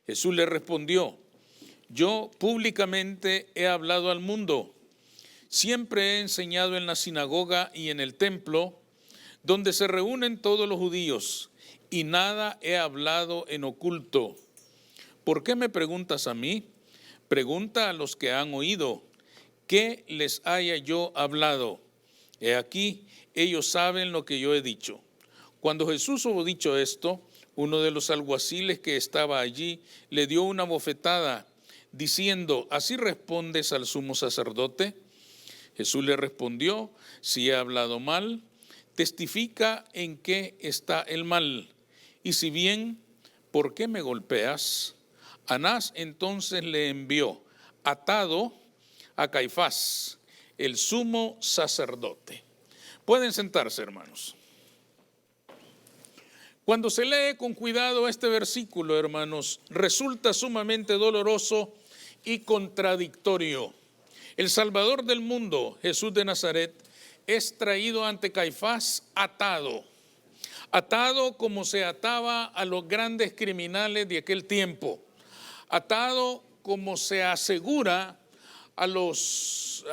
Jesús le respondió: yo públicamente he hablado al mundo. Siempre he enseñado en la sinagoga y en el templo, donde se reúnen todos los judíos, y nada he hablado en oculto. ¿Por qué me preguntas a mí? Pregunta a los que han oído, ¿qué les haya yo hablado? He aquí, ellos saben lo que yo he dicho. Cuando Jesús hubo dicho esto, uno de los alguaciles que estaba allí le dio una bofetada, diciendo: ¿así respondes al sumo sacerdote? Jesús le respondió: si he hablado mal, testifica en qué está el mal. Y si bien, ¿por qué me golpeas? Anás entonces le envió atado a Caifás, el sumo sacerdote. Pueden sentarse, hermanos. Cuando se lee con cuidado este versículo, hermanos, resulta sumamente doloroso y contradictorio. El Salvador del mundo, Jesús de Nazaret, es traído ante Caifás atado como se ataba a los grandes criminales de aquel tiempo, atado como se asegura a los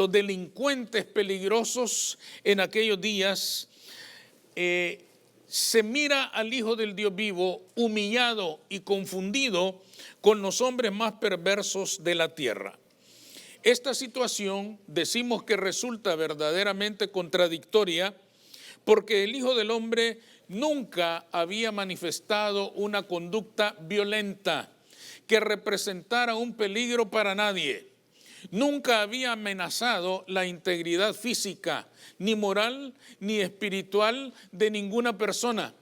delincuentes peligrosos en aquellos días. Se mira al Hijo del Dios vivo humillado y confundido con los hombres más perversos de la tierra. Esta situación decimos que resulta verdaderamente contradictoria porque el Hijo del Hombre nunca había manifestado una conducta violenta que representara un peligro para nadie. Nunca había amenazado la integridad física, ni moral, ni espiritual de ninguna persona.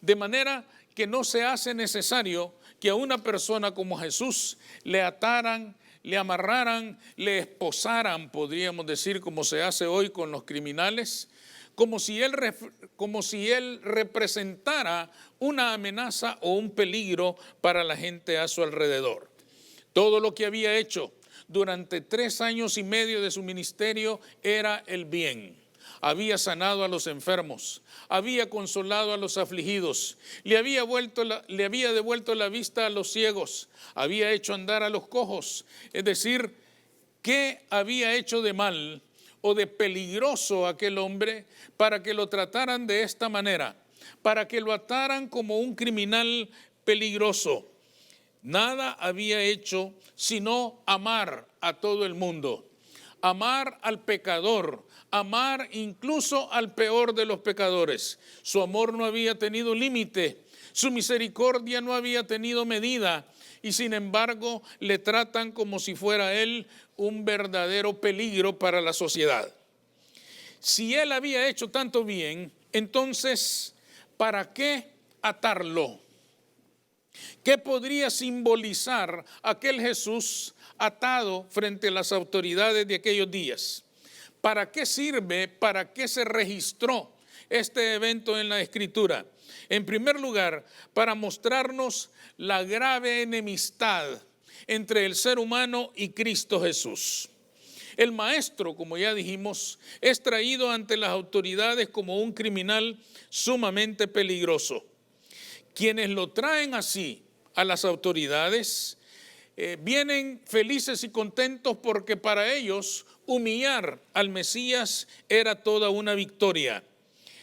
De manera que no se hace necesario que a una persona como Jesús le ataran, le amarraran, le esposaran, podríamos decir, como se hace hoy con los criminales, como si él representara una amenaza o un peligro para la gente a su alrededor. Todo lo que había hecho durante 3 años y medio de su ministerio era el bien. Había sanado a los enfermos, había consolado a los afligidos, le había devuelto la vista a los ciegos, había hecho andar a los cojos. Es decir, ¿qué había hecho de mal o de peligroso aquel hombre para que lo trataran de esta manera, para que lo ataran como un criminal peligroso? Nada había hecho sino amar a todo el mundo, amar al pecador, amar incluso al peor de los pecadores. Su amor no había tenido límite, su misericordia no había tenido medida, y sin embargo le tratan como si fuera él un verdadero peligro para la sociedad. Si él había hecho tanto bien, entonces, ¿para qué atarlo? ¿Qué podría simbolizar aquel Jesús atado frente a las autoridades de aquellos días? ¿Para qué sirve? ¿Para qué se registró este evento en la Escritura? En primer lugar, para mostrarnos la grave enemistad entre el ser humano y Cristo Jesús. El maestro, como ya dijimos, es traído ante las autoridades como un criminal sumamente peligroso. Quienes lo traen así a las autoridades vienen felices y contentos porque para ellos humillar al Mesías era toda una victoria.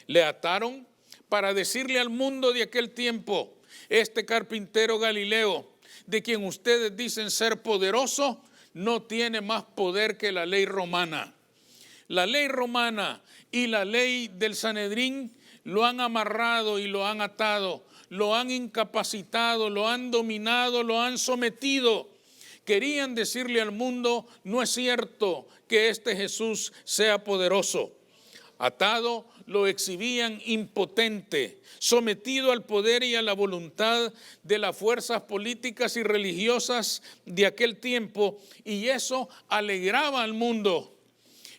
Le ataron para decirle al mundo de aquel tiempo: este carpintero Galileo, de quien ustedes dicen ser poderoso, no tiene más poder que la ley romana. La ley romana y la ley del Sanedrín lo han amarrado y lo han atado, lo han incapacitado, lo han dominado, lo han sometido. Querían decirle al mundo: no es cierto que este Jesús sea poderoso. Atado, lo exhibían impotente, sometido al poder y a la voluntad de las fuerzas políticas y religiosas de aquel tiempo, y eso alegraba al mundo.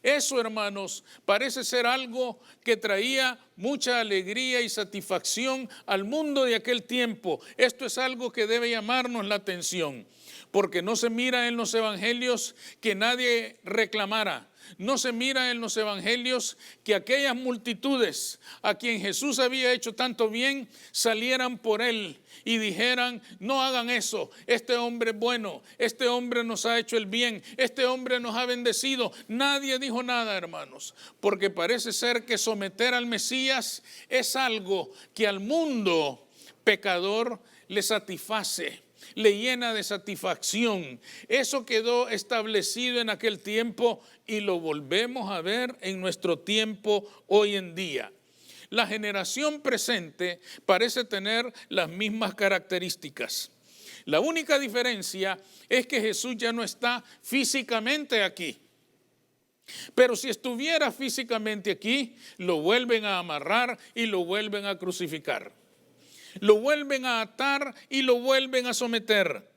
Eso, hermanos, parece ser algo que traía mucha alegría y satisfacción al mundo de aquel tiempo. Esto es algo que debe llamarnos la atención, porque no se mira en los evangelios que nadie reclamara, No se mira en los evangelios que aquellas multitudes a quien Jesús había hecho tanto bien salieran por él y dijeran: no hagan eso, este hombre es bueno, este hombre nos ha hecho el bien, este hombre nos ha bendecido. Nadie dijo nada, hermanos, porque parece ser que someter al Mesías es algo que al mundo pecador le satisface, le llena de satisfacción. Eso quedó establecido en aquel tiempo y lo volvemos a ver en nuestro tiempo hoy en día. La generación presente parece tener las mismas características. La única diferencia es que Jesús ya no está físicamente aquí. Pero si estuviera físicamente aquí, lo vuelven a amarrar y lo vuelven a crucificar. Lo vuelven a atar y lo vuelven a someter.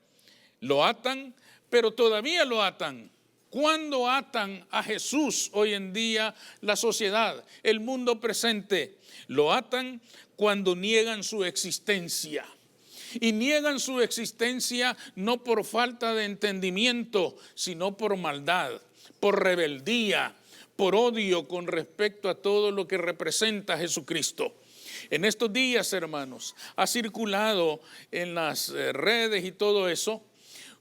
Lo atan, pero todavía lo atan. ¿Cuándo atan a Jesús hoy en día la sociedad, el mundo presente? Lo atan cuando niegan su existencia. Y niegan su existencia no por falta de entendimiento, sino por maldad, por rebeldía, por odio con respecto a todo lo que representa Jesucristo. En estos días, hermanos, ha circulado en las redes y todo eso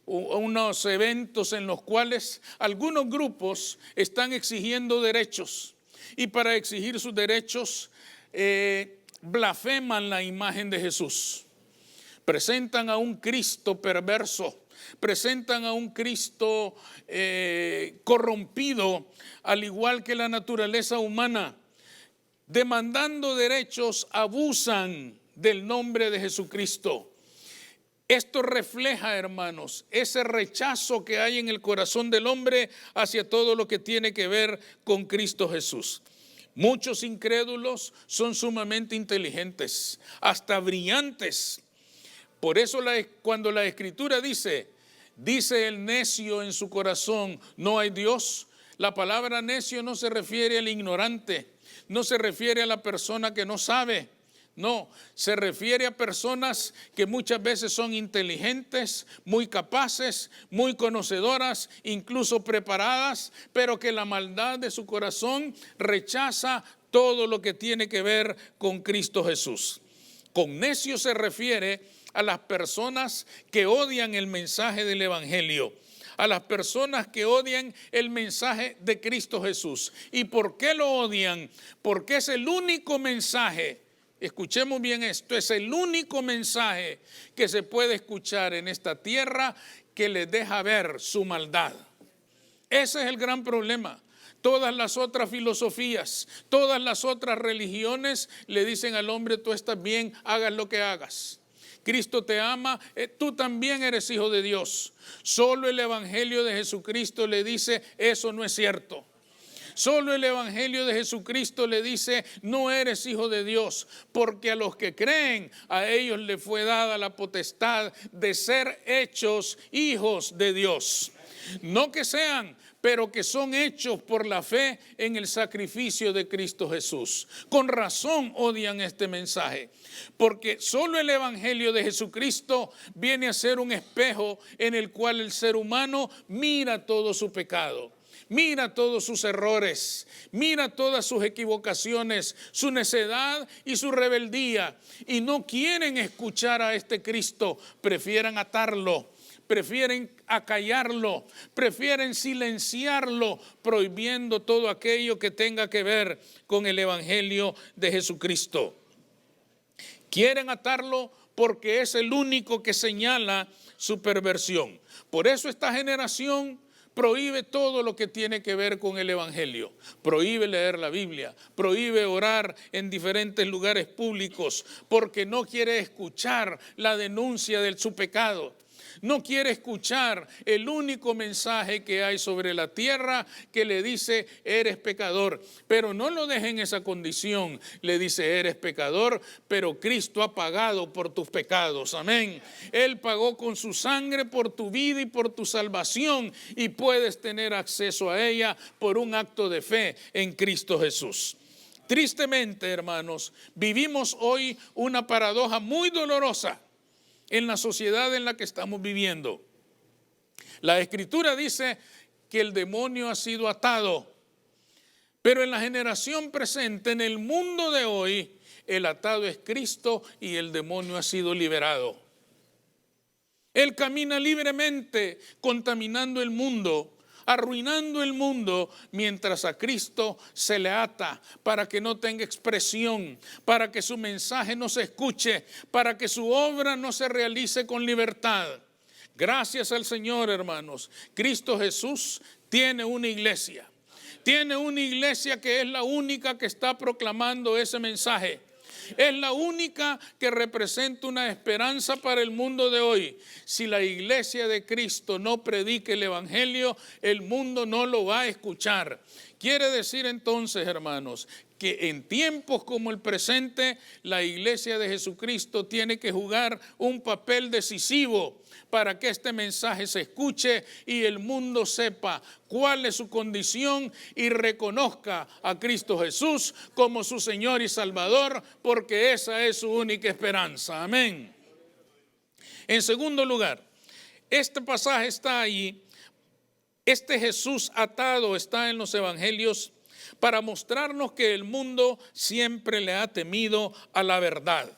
unos eventos en los cuales algunos grupos están exigiendo derechos, y para exigir sus derechos blasfeman la imagen de Jesús. Presentan a un Cristo perverso, presentan a un Cristo corrompido, al igual que la naturaleza humana. Demandando derechos, abusan del nombre de Jesucristo. Esto refleja, hermanos, ese rechazo que hay en el corazón del hombre hacia todo lo que tiene que ver con Cristo Jesús. Muchos incrédulos son sumamente inteligentes, hasta brillantes. Por eso cuando la Escritura dice el necio en su corazón, no hay Dios, la palabra necio no se refiere al ignorante, no se refiere a la persona que no sabe. No, se refiere a personas que muchas veces son inteligentes, muy capaces, muy conocedoras, incluso preparadas, pero que la maldad de su corazón rechaza todo lo que tiene que ver con Cristo Jesús. Con necio se refiere a las personas que odian el mensaje del Evangelio, a las personas que odian el mensaje de Cristo Jesús. ¿Y por qué lo odian? Porque es el único mensaje. Escuchemos bien esto, es el único mensaje que se puede escuchar en esta tierra que les deja ver su maldad. Ese es el gran problema. Todas las otras filosofías, todas las otras religiones le dicen al hombre: tú estás bien, hagas lo que hagas. Cristo te ama, tú también eres hijo de Dios. Solo el Evangelio de Jesucristo le dice: eso no es cierto. Solo el Evangelio de Jesucristo le dice: no eres hijo de Dios, porque a los que creen, a ellos les fue dada la potestad de ser hechos hijos de Dios. No que sean, pero que son hechos por la fe en el sacrificio de Cristo Jesús. Con razón odian este mensaje, porque solo el Evangelio de Jesucristo viene a ser un espejo en el cual el ser humano mira todo su pecado. Mira todos sus errores, mira todas sus equivocaciones, su necedad y su rebeldía. Y no quieren escuchar a este Cristo, prefieren atarlo, prefieren acallarlo, prefieren silenciarlo, prohibiendo todo aquello que tenga que ver con el Evangelio de Jesucristo. Quieren atarlo porque es el único que señala su perversión. Por eso esta generación prohíbe todo lo que tiene que ver con el Evangelio. Prohíbe leer la Biblia, prohíbe orar en diferentes lugares públicos, porque no quiere escuchar la denuncia de su pecado. No quiere escuchar el único mensaje que hay sobre la tierra que le dice: eres pecador. Pero no lo deje en esa condición. Le dice: eres pecador, pero Cristo ha pagado por tus pecados. Amén. Él pagó con su sangre por tu vida y por tu salvación, y puedes tener acceso a ella por un acto de fe en Cristo Jesús. Tristemente, hermanos, vivimos hoy una paradoja muy dolorosa en la sociedad en la que estamos viviendo. La Escritura dice que el demonio ha sido atado Pero en la generación presente, en el mundo de hoy, el atado es Cristo y el demonio ha sido liberado. Él camina libremente contaminando el mundo, arruinando el mundo, mientras a Cristo se le ata para que no tenga expresión, para que su mensaje no se escuche, para que su obra no se realice con libertad. Gracias al Señor, hermanos. Cristo Jesús tiene una iglesia. Tiene una iglesia que es la única que está proclamando ese mensaje. Es la única que representa una esperanza para el mundo de hoy. Si la iglesia de Cristo no predica el evangelio, el mundo no lo va a escuchar. Quiere decir entonces, hermanos, que en tiempos como el presente, la iglesia de Jesucristo tiene que jugar un papel decisivo para que este mensaje se escuche y el mundo sepa cuál es su condición y reconozca a Cristo Jesús como su Señor y Salvador, porque esa es su única esperanza. Amén. En segundo lugar, este pasaje está ahí, este Jesús atado está en los evangelios para mostrarnos que el mundo siempre le ha temido a la verdad.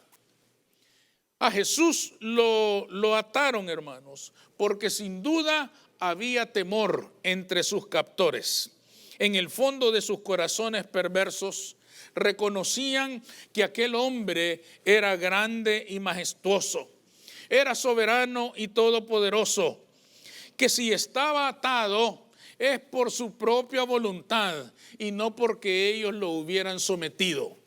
A Jesús lo ataron, hermanos, porque sin duda había temor entre sus captores. En el fondo de sus corazones perversos reconocían que aquel hombre era grande y majestuoso, era soberano y todopoderoso, que si estaba atado es por su propia voluntad y no porque ellos lo hubieran sometido.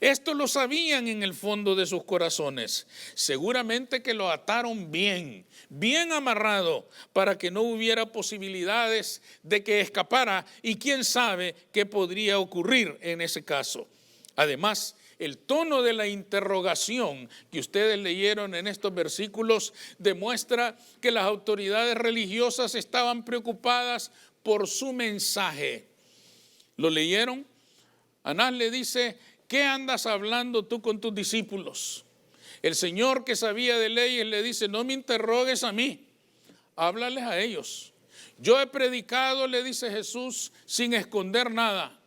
Esto lo sabían en el fondo de sus corazones. Seguramente que lo ataron bien, bien amarrado, para que no hubiera posibilidades de que escapara, y quién sabe qué podría ocurrir en ese caso. Además, el tono de la interrogación que ustedes leyeron en estos versículos demuestra que las autoridades religiosas estaban preocupadas por su mensaje. ¿Lo leyeron? Anás le dice: ¿qué andas hablando tú con tus discípulos? El Señor, que sabía de leyes, le dice: no me interrogues a mí, háblales a ellos. Yo he predicado, le dice Jesús, sin esconder nada,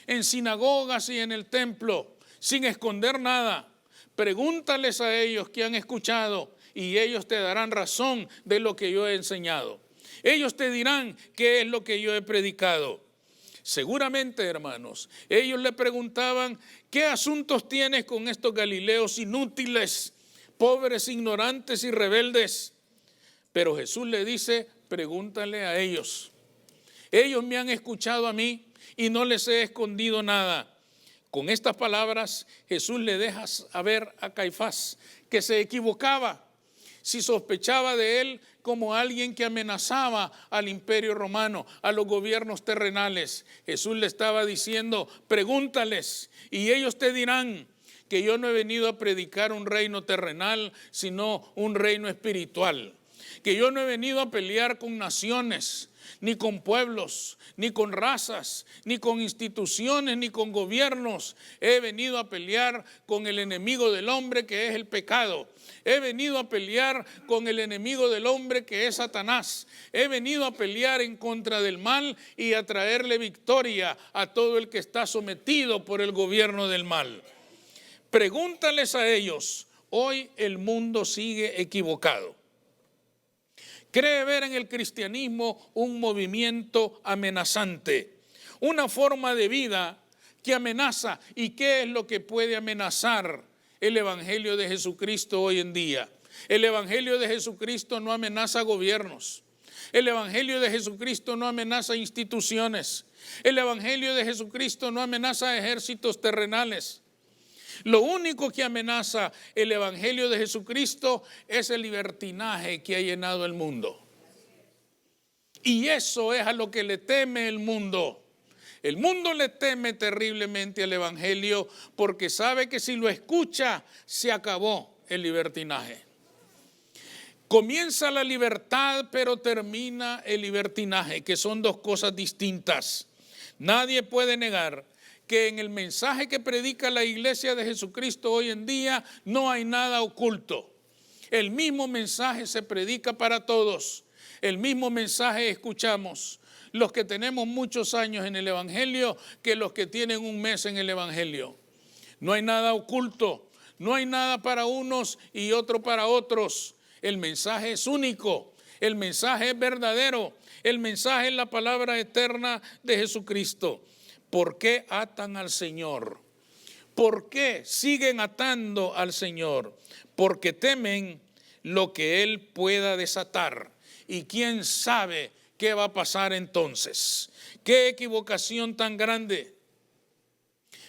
en sinagogas y en el templo, sin esconder nada. Pregúntales a ellos que han escuchado y ellos te darán razón de lo que yo he enseñado. Ellos te dirán qué es lo que yo he predicado. Seguramente, hermanos, ellos le preguntaban: ¿qué asuntos tienes con estos galileos inútiles, pobres, ignorantes y rebeldes? Pero Jesús le dice: pregúntale a ellos. Ellos me han escuchado a mí y no les he escondido nada. Con estas palabras, Jesús le deja saber a Caifás que se equivocaba si sospechaba de él como alguien que amenazaba al imperio romano, a los gobiernos terrenales. Jesús le estaba diciendo: pregúntales y ellos te dirán que yo no he venido a predicar un reino terrenal, sino un reino espiritual. Que yo no he venido a pelear con naciones, ni con pueblos, ni con razas, ni con instituciones, ni con gobiernos. He venido a pelear con el enemigo del hombre, que es el pecado. He venido a pelear con el enemigo del hombre, que es Satanás. He venido a pelear en contra del mal y a traerle victoria a todo el que está sometido por el gobierno del mal. Pregúntales a ellos. Hoy el mundo sigue equivocado. Cree ver en el cristianismo un movimiento amenazante, una forma de vida que amenaza. ¿Y qué es lo que puede amenazar el evangelio de Jesucristo hoy en día? El evangelio de Jesucristo no amenaza gobiernos. El evangelio de Jesucristo no amenaza instituciones. El evangelio de Jesucristo no amenaza ejércitos terrenales. Lo único que amenaza el evangelio de Jesucristo es el libertinaje que ha llenado el mundo. Y eso es a lo que le teme el mundo. El mundo le teme terriblemente al evangelio porque sabe que si lo escucha, se acabó el libertinaje. Comienza la libertad, pero termina el libertinaje, que son dos cosas distintas. Nadie puede negar que en el mensaje que predica la iglesia de Jesucristo hoy en día no hay nada oculto. El mismo mensaje se predica para todos. El mismo mensaje escuchamos. los que tenemos muchos años en el Evangelio que los que tienen un mes en el Evangelio. No hay nada oculto, no hay nada para unos y otro para otros. El mensaje es único, el mensaje es verdadero, el mensaje es la palabra eterna de Jesucristo. ¿Por qué atan al Señor? ¿Por qué siguen atando al Señor? Porque temen lo que Él pueda desatar. Y quién sabe qué va a pasar entonces. Qué equivocación tan grande.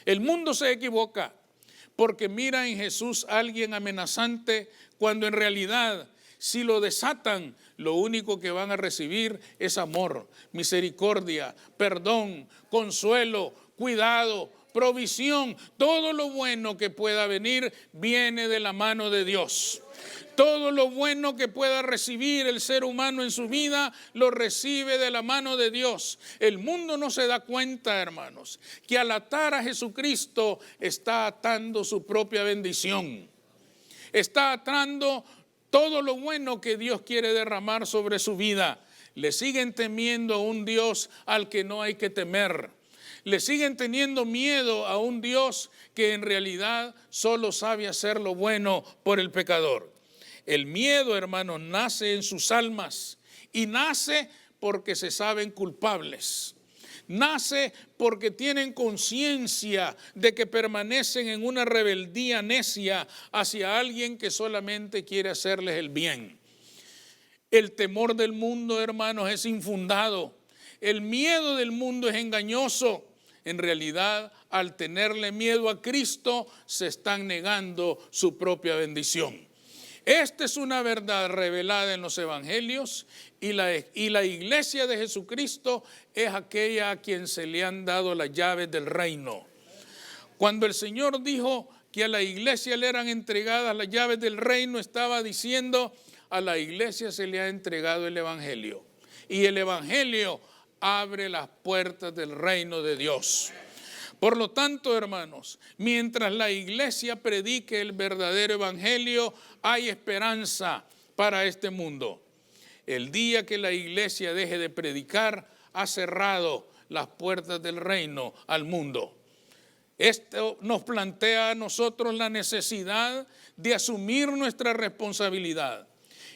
El mundo se equivoca porque mira en Jesús a alguien amenazante cuando en realidad si lo desatan, lo único que van a recibir es amor, misericordia, perdón, consuelo, cuidado, provisión. Todo lo bueno que pueda venir viene de la mano de Dios. Todo lo bueno que pueda recibir el ser humano en su vida, lo recibe de la mano de Dios. El mundo no se da cuenta, hermanos, que al atar a Jesucristo está atando su propia bendición. Está atando todo lo bueno que Dios quiere derramar sobre su vida. Le siguen temiendo a un Dios al que no hay que temer. Le siguen teniendo miedo a un Dios que en realidad solo sabe hacer lo bueno por el pecador. El miedo, hermanos, nace en sus almas y nace porque se saben culpables. Nace porque tienen conciencia de que permanecen en una rebeldía necia hacia alguien que solamente quiere hacerles el bien. El temor del mundo, hermanos, es infundado. El miedo del mundo es engañoso. En realidad, al tenerle miedo a Cristo, se están negando su propia bendición. Esta es una verdad revelada en los evangelios y la iglesia de Jesucristo es aquella a quien se le han dado las llaves del reino. Cuando el Señor dijo que a la iglesia le eran entregadas las llaves del reino, estaba diciendo: a la iglesia se le ha entregado el evangelio. Y el evangelio abre las puertas del reino de Dios. Por lo tanto, hermanos, mientras la iglesia predique el verdadero evangelio, hay esperanza para este mundo. El día que la iglesia deje de predicar, ha cerrado las puertas del reino al mundo. Esto nos plantea a nosotros la necesidad de asumir nuestra responsabilidad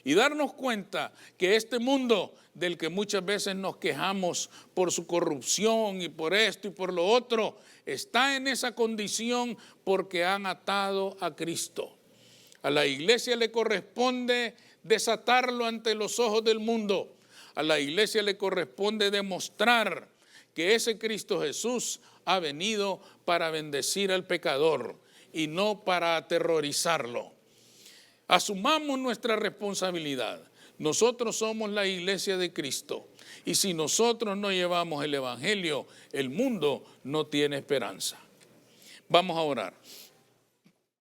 y darnos cuenta que este mundo del que muchas veces nos quejamos por su corrupción y por esto y por lo otro, está en esa condición porque han atado a Cristo. A la iglesia le corresponde desatarlo ante los ojos del mundo. A la iglesia le corresponde demostrar que ese Cristo Jesús ha venido para bendecir al pecador y no para aterrorizarlo. Asumamos nuestra responsabilidad. Nosotros somos la iglesia de Cristo y si nosotros no llevamos el evangelio, el mundo no tiene esperanza. Vamos a orar.